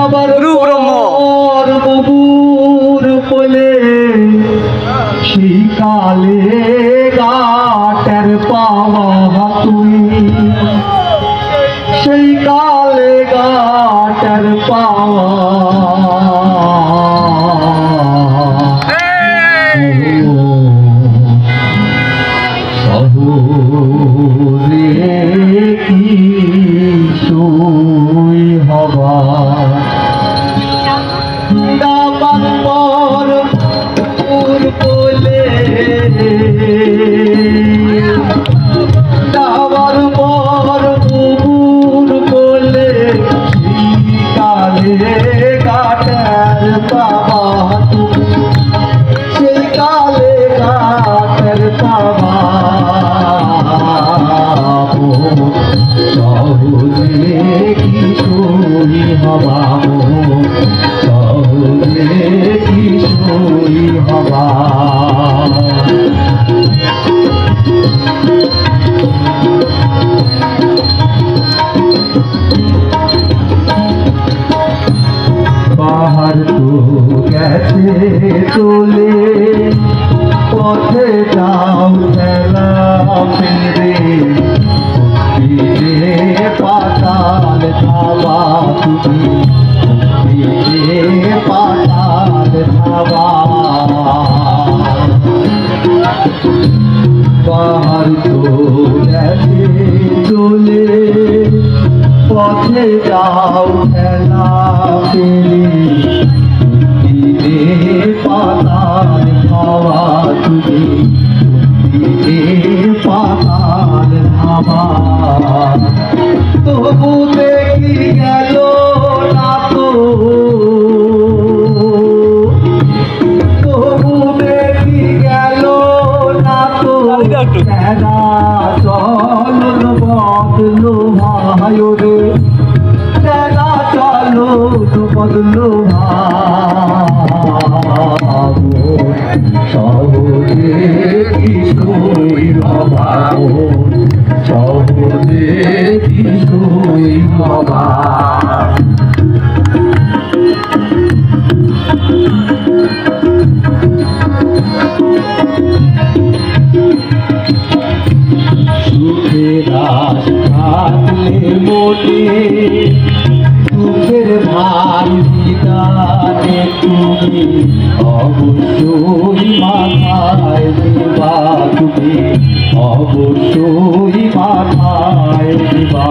গুরু ব্রহ্ম ববুর কোলে সেই কালে গাটের পাওয়া তুমি সেই কালে গাটের পাওয়া শহুরে কি সই হবা দাবার পর পুর বলে দাবার পর পুর বলে কালে কাটার বাবা তুমি সেই কালে কাটার বাবা শহুরে কি সই হবা শহুরে কি সই হবা পাহাড় তো গেছে চলে পথে যাও খেলা ফিরে ফিরে পাতাল ধাবা তুমি ফিরে পাতাল ধাবা পাহাড় তো গেছে চলে পথে যাও খেলা ফিরে পাতাল ধাবা তুমি পাতাল ধাবা তবু দেখি গেল না তো তবু দেখি গেল না তো তেরা চল বদলো ভাই রে তেরা চলো বদলো শহুরে কি সই হবা শহুরে কি সই হবা সুখের আশ থাকলে মোটে সুখের ভার বিদানে তুমি অবশ্যই মাথায় দিবা তুমি অবশ্যই মাথায় দিবা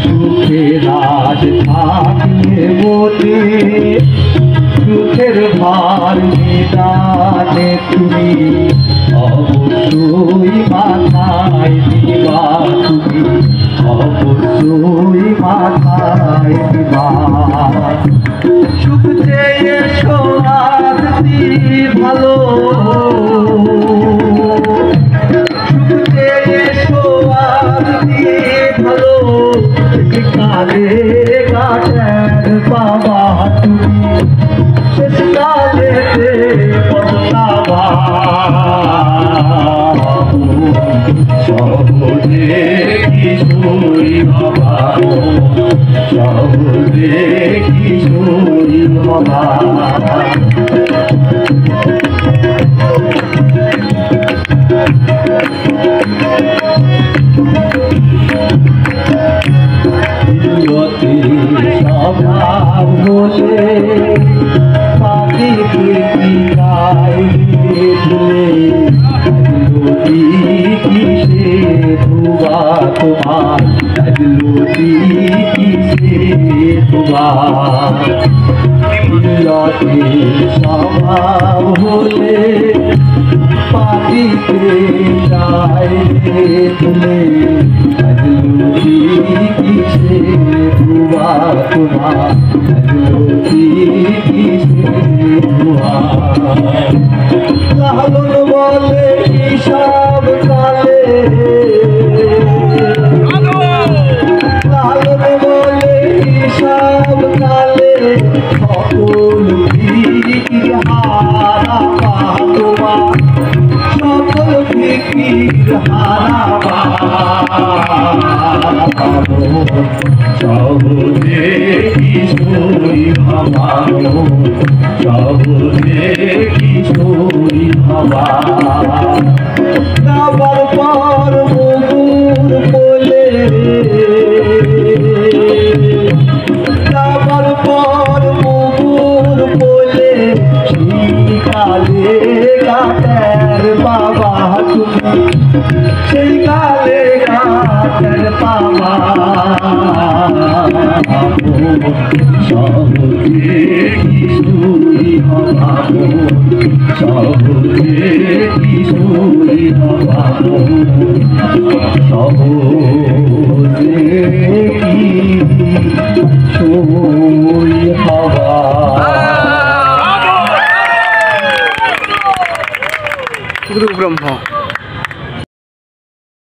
সুখের আশ থাকলে মোটে সুখের ভার বিদানে তুমি অবশ্যই মাথায় দিবা তুমি অবশ্যই মাথায় দিবা সুখ চেয়ে সোনাদি ভালো সুখ চেয়ে সোনাদি ভালো কালে গাছের বাবা তুমি শেষ কালেতে পছন্দাবা শহুরে কি সই হবা শহুরে কি সই হবা স্বভাব বলে পাখি কিসে ধুবা তোমার লুটি কিসে ধুবা স্বভাব হলে পাখিতে যায় তুলে লুটি কিসে ধুবা তোমার লুটি কিসে ধুবা লালন বলে হিসাব কালে লালন বলে হিসাব কালে সকল ভিকির হারা পাতোয়া সকল ভিকির হারা শহুরে কি মানো সহজে কিশোরী হবা যাবার পর বন্ধুর বলে যাবার পর বন্ধুর বলে শিকালে গাতের বাবা তুমি শিকালে গাতের বাবা সহজে কিশোরী হবা সহজে কিশোরী হবা সহজে কিশোরী হবা। গুরু ব্রহ্ম।